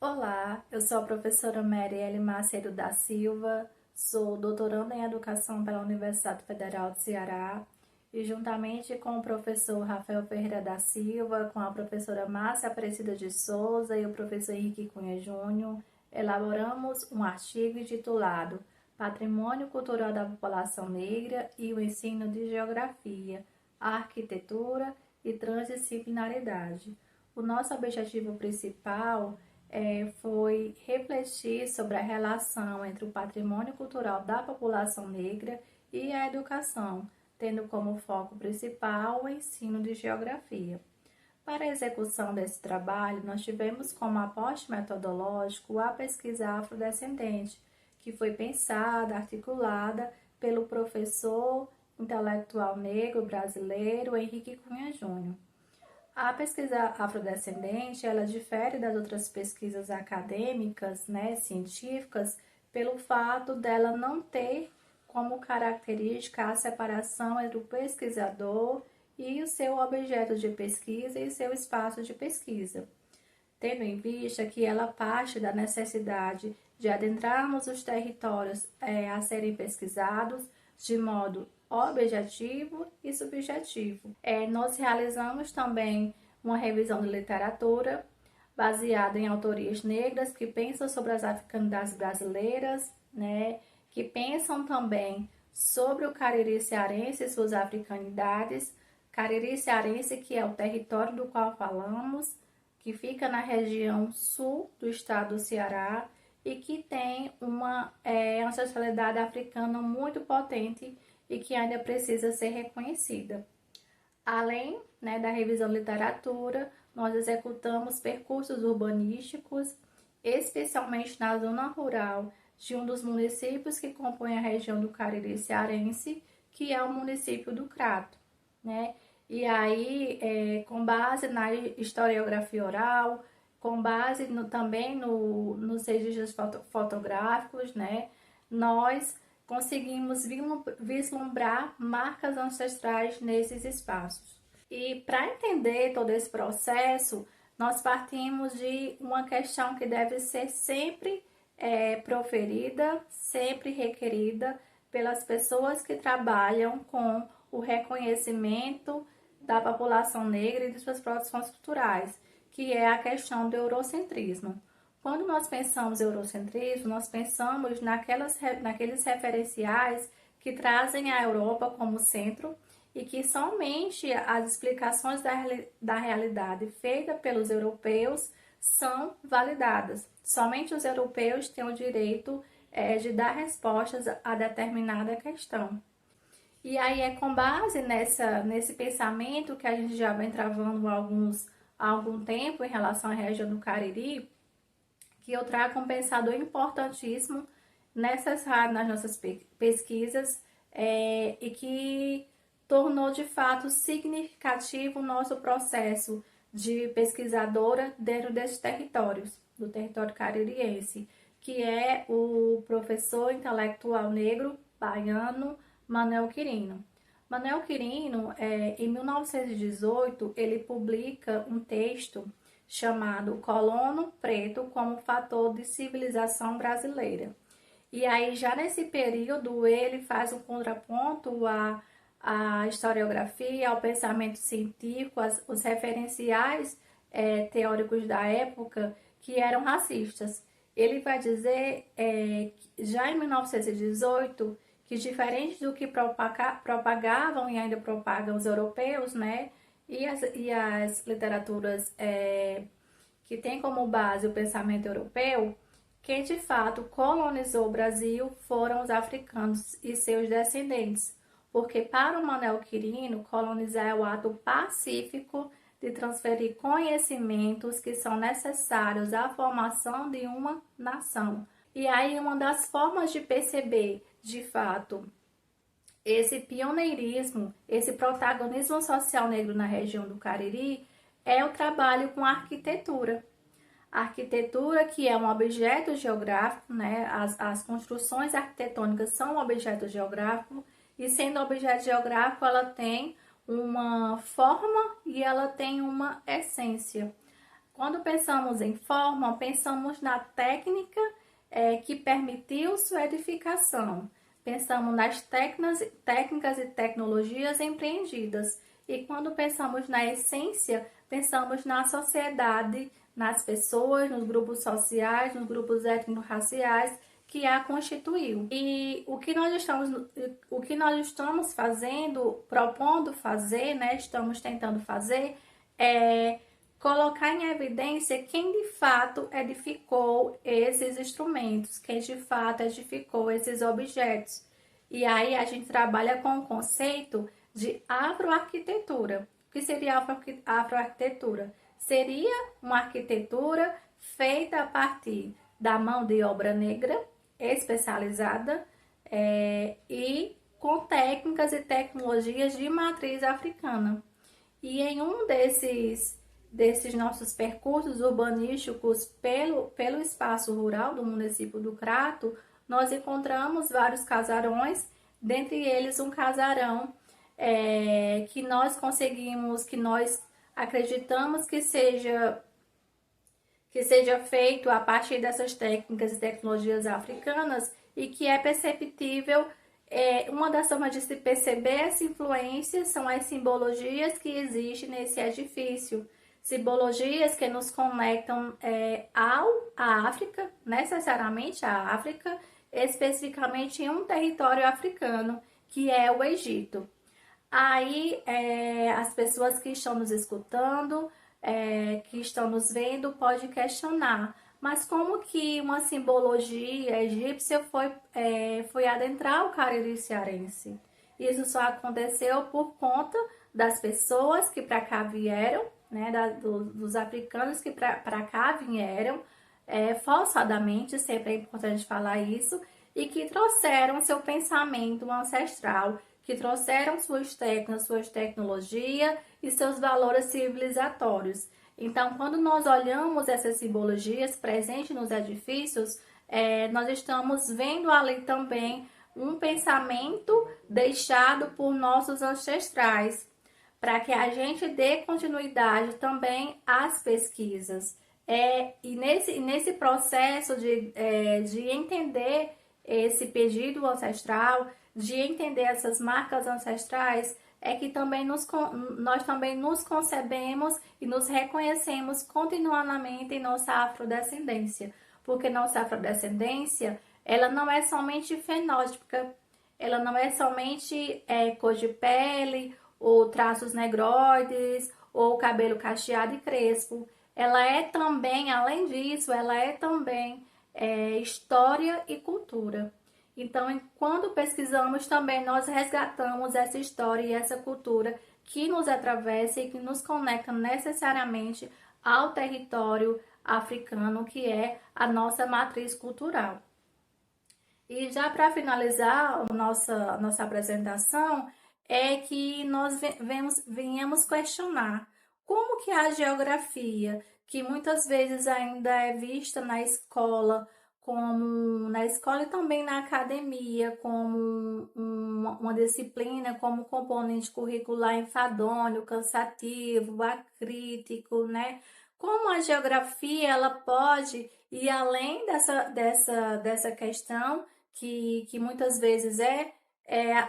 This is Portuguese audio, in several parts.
Olá, eu sou a professora Marielle Macedo da Silva, sou doutoranda em Educação pela Universidade Federal do Ceará e juntamente com o professor Rafael Ferreira da Silva, com a professora Márcia Aparecida de Souza e o professor Henrique Cunha Júnior, elaboramos um artigo intitulado Patrimônio Cultural da População Negra e o Ensino de Geografia, Arquitetura e Transdisciplinaridade. O nosso objetivo principal foi refletir sobre a relação entre o patrimônio cultural da população negra e a educação, tendo como foco principal o ensino de geografia. Para a execução desse trabalho, nós tivemos como aporte metodológico a pesquisa afrodescendente, que foi pensada, articulada pelo professor intelectual negro brasileiro Henrique Cunha Júnior. A pesquisa afrodescendente, ela difere das outras pesquisas acadêmicas, científicas, pelo fato dela não ter como característica a separação entre o pesquisador e o seu objeto de pesquisa e seu espaço de pesquisa, tendo em vista que ela parte da necessidade de adentrarmos os territórios a serem pesquisados de modo objetivo e subjetivo. Nós realizamos também uma revisão de literatura baseada em autorias negras que pensam sobre as africanidades brasileiras, que pensam também sobre o Cariri cearense e suas africanidades. Cariri cearense, que é o território do qual falamos, que fica na região sul do estado do Ceará e que tem uma ancestralidade africana muito potente e que ainda precisa ser reconhecida. Além da revisão de literatura, nós executamos percursos urbanísticos, especialmente na zona rural de um dos municípios que compõem a região do Cariri cearense, que é o município do Crato, E aí, com base na historiografia oral, com base também nos registros fotográficos, nós conseguimos vislumbrar marcas ancestrais nesses espaços. E para entender todo esse processo, nós partimos de uma questão que deve ser sempre proferida, sempre requerida pelas pessoas que trabalham com o reconhecimento da população negra e de suas produções culturais, que é a questão do eurocentrismo. Quando nós pensamos em eurocentrismo, nós pensamos naqueles referenciais que trazem a Europa como centro e que somente as explicações da realidade feita pelos europeus são validadas. Somente os europeus têm o direito de dar respostas a determinada questão. E aí é com base nesse pensamento que a gente já vem travando há algum tempo em relação à região do Cariri, que eu trago um pensador importantíssimo necessário nas nossas pesquisas e que tornou de fato significativo o nosso processo de pesquisadora dentro desses territórios, do território caririense, que é o professor intelectual negro baiano Manuel Quirino. Manuel Quirino, em 1918, ele publica um texto chamado Colono Preto como Fator de Civilização Brasileira. E aí, já nesse período, ele faz um contraponto à historiografia, ao pensamento científico, os referenciais teóricos da época que eram racistas. Ele vai dizer, já em 1918, que diferente do que propagavam e ainda propagam os europeus, e as literaturas que têm como base o pensamento europeu, quem de fato colonizou o Brasil foram os africanos e seus descendentes, porque para o Manuel Quirino, colonizar é o ato pacífico de transferir conhecimentos que são necessários à formação de uma nação. E aí uma das formas de perceber, de fato, esse pioneirismo, esse protagonismo social negro na região do Cariri é o trabalho com a arquitetura. A arquitetura, que é um objeto geográfico, as construções arquitetônicas são um objeto geográfico, e sendo objeto geográfico, ela tem uma forma e ela tem uma essência. Quando pensamos em forma, pensamos na técnica que permitiu sua edificação. Pensamos nas técnicas e tecnologias empreendidas. E quando pensamos na essência, pensamos na sociedade, nas pessoas, nos grupos sociais, nos grupos étnico-raciais que a constituiu. E o que nós estamos fazendo, propondo fazer, né, estamos tentando fazer, é colocar em evidência quem de fato edificou esses instrumentos, quem de fato edificou esses objetos. E aí a gente trabalha com o conceito de afroarquitetura. O que seria afroarquitetura? Seria uma arquitetura feita a partir da mão de obra negra, especializada, e com técnicas e tecnologias de matriz africana. E em um desses nossos percursos urbanísticos pelo espaço rural do município do Crato, nós encontramos vários casarões, dentre eles um casarão que nós conseguimos, que nós acreditamos que seja feito a partir dessas técnicas e tecnologias africanas e que é perceptível. Uma das formas de se perceber essa influência são as simbologias que existem nesse edifício. Simbologias que nos conectam à África, necessariamente à África, especificamente em um território africano, que é o Egito. Aí, as pessoas que estão nos escutando, que estão nos vendo, pode questionar, mas como que uma simbologia egípcia foi adentrar o Cariri cearense? Isso só aconteceu por conta das pessoas que para cá vieram, né, dos africanos que para cá vieram, forçadamente, sempre é importante falar isso, e que trouxeram seu pensamento ancestral, que trouxeram suas técnicas, suas tecnologias e seus valores civilizatórios. Então, quando nós olhamos essas simbologias presentes nos edifícios, nós estamos vendo ali também um pensamento deixado por nossos ancestrais, para que a gente dê continuidade também às pesquisas. E nesse processo de entender esse pedido ancestral, de entender essas marcas ancestrais, é que também nós também nos concebemos e nos reconhecemos continuamente em nossa afrodescendência. Porque nossa afrodescendência, ela não é somente fenótipica, ela não é somente cor de pele, ou traços negroides, ou cabelo cacheado e crespo. Ela é também, além disso, ela é também história e cultura. Então, quando pesquisamos, também nós resgatamos essa história e essa cultura que nos atravessa e que nos conecta necessariamente ao território africano, que é a nossa matriz cultural. E já para finalizar a nossa apresentação, é que nós venhamos questionar como que a geografia, que muitas vezes ainda é vista na escola e também na academia, como uma disciplina, como componente curricular enfadonho, cansativo, acrítico, né? Como a geografia ela pode ir além dessa questão que muitas vezes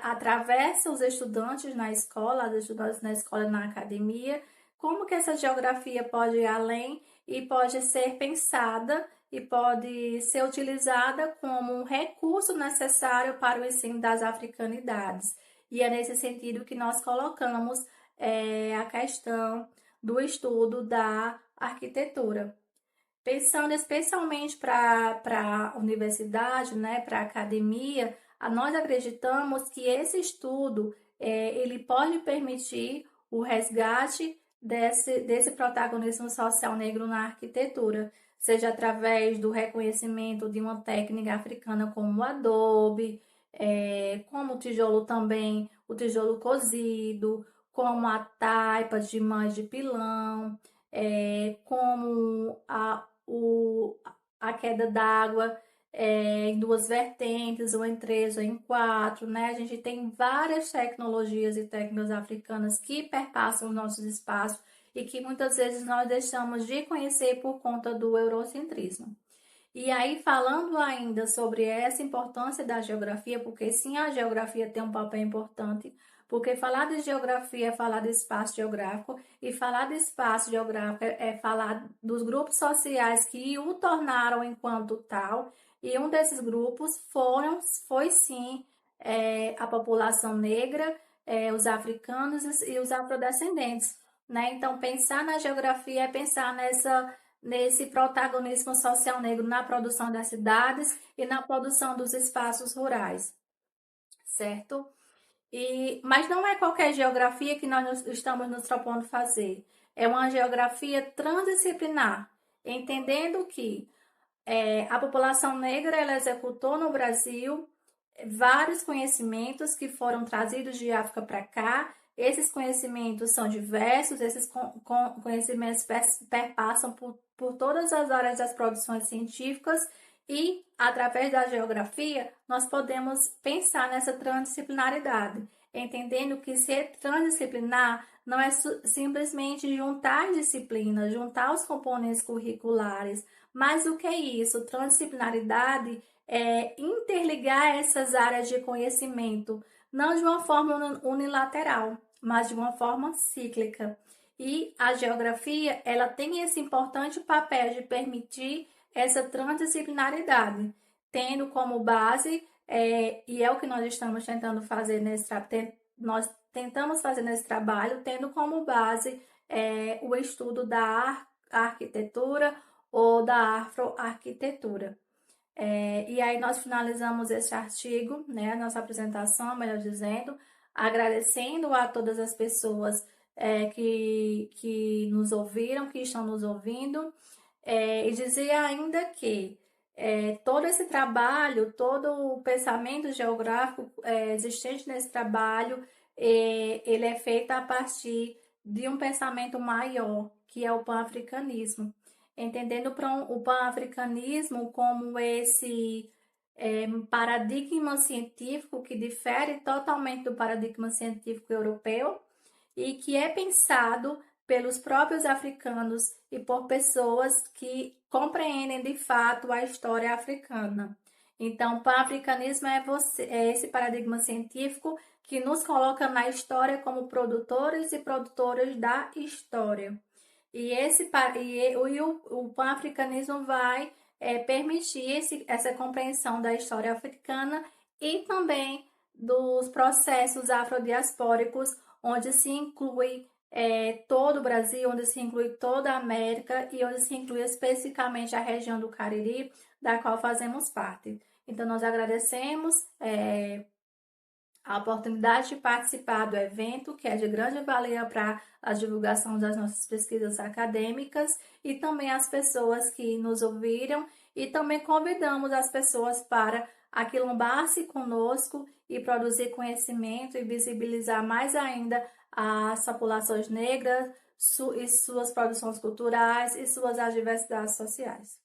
atravessa os estudantes na escola, os estudantes na escola e na academia, como que essa geografia pode ir além e pode ser pensada e pode ser utilizada como um recurso necessário para o ensino das africanidades. E é nesse sentido que nós colocamos a questão do estudo da arquitetura. Pensando especialmente para a universidade, né, para a academia, nós acreditamos que esse estudo ele pode permitir o resgate desse protagonismo social negro na arquitetura, seja através do reconhecimento de uma técnica africana como o adobe, como o tijolo também, o tijolo cozido, como a taipa de mães de pilão, como a queda d'água em duas vertentes, ou em três, ou em quatro, né? A gente tem várias tecnologias e técnicas africanas que perpassam os nossos espaços e que muitas vezes nós deixamos de conhecer por conta do eurocentrismo. E aí, falando ainda sobre essa importância da geografia, porque sim, a geografia tem um papel importante, porque falar de geografia é falar de espaço geográfico, e falar de espaço geográfico é falar dos grupos sociais que o tornaram enquanto tal, e um desses grupos foi sim a população negra, os africanos e os afrodescendentes, né? Então, pensar na geografia é pensar nesse protagonismo social negro na produção das cidades e na produção dos espaços rurais, certo? Mas não é qualquer geografia que nós estamos nos propondo fazer. É uma geografia transdisciplinar, entendendo que a população negra ela executou no Brasil vários conhecimentos que foram trazidos de África para cá. Esses conhecimentos são diversos, esses conhecimentos perpassam por todas as áreas das produções científicas e, através da geografia, nós podemos pensar nessa transdisciplinaridade, entendendo que ser transdisciplinar não é simplesmente juntar disciplinas, juntar os componentes curriculares, mas o que é isso? Transdisciplinaridade é interligar essas áreas de conhecimento, não de uma forma unilateral, mas de uma forma cíclica. E a geografia, ela tem esse importante papel de permitir essa transdisciplinaridade, tendo como base, e é o que nós estamos tentando fazer nós tentamos fazer nesse trabalho, tendo como base o estudo da arquitetura ou da afroarquitetura. E aí nós finalizamos esse artigo, né, a nossa apresentação, melhor dizendo, agradecendo a todas as pessoas que nos ouviram, que estão nos ouvindo, e dizia ainda que todo esse trabalho, todo o pensamento geográfico existente nesse trabalho, ele é feito a partir de um pensamento maior, que é o pan-africanismo, entendendo o pan-africanismo como esse paradigma científico que difere totalmente do paradigma científico europeu e que é pensado pelos próprios africanos e por pessoas que compreendem de fato a história africana. Então, o pan-africanismo é esse paradigma científico que nos coloca na história como produtores e produtoras da história. O pan-africanismo vai permitir essa compreensão da história africana e também dos processos afrodiaspóricos, onde se inclui todo o Brasil, onde se inclui toda a América e onde se inclui especificamente a região do Cariri, da qual fazemos parte. Então, nós agradecemos a oportunidade de participar do evento, que é de grande valia para a divulgação das nossas pesquisas acadêmicas, e também as pessoas que nos ouviram, e também convidamos as pessoas para aquilombar-se conosco e produzir conhecimento e visibilizar mais ainda as populações negras e suas produções culturais e suas adversidades sociais.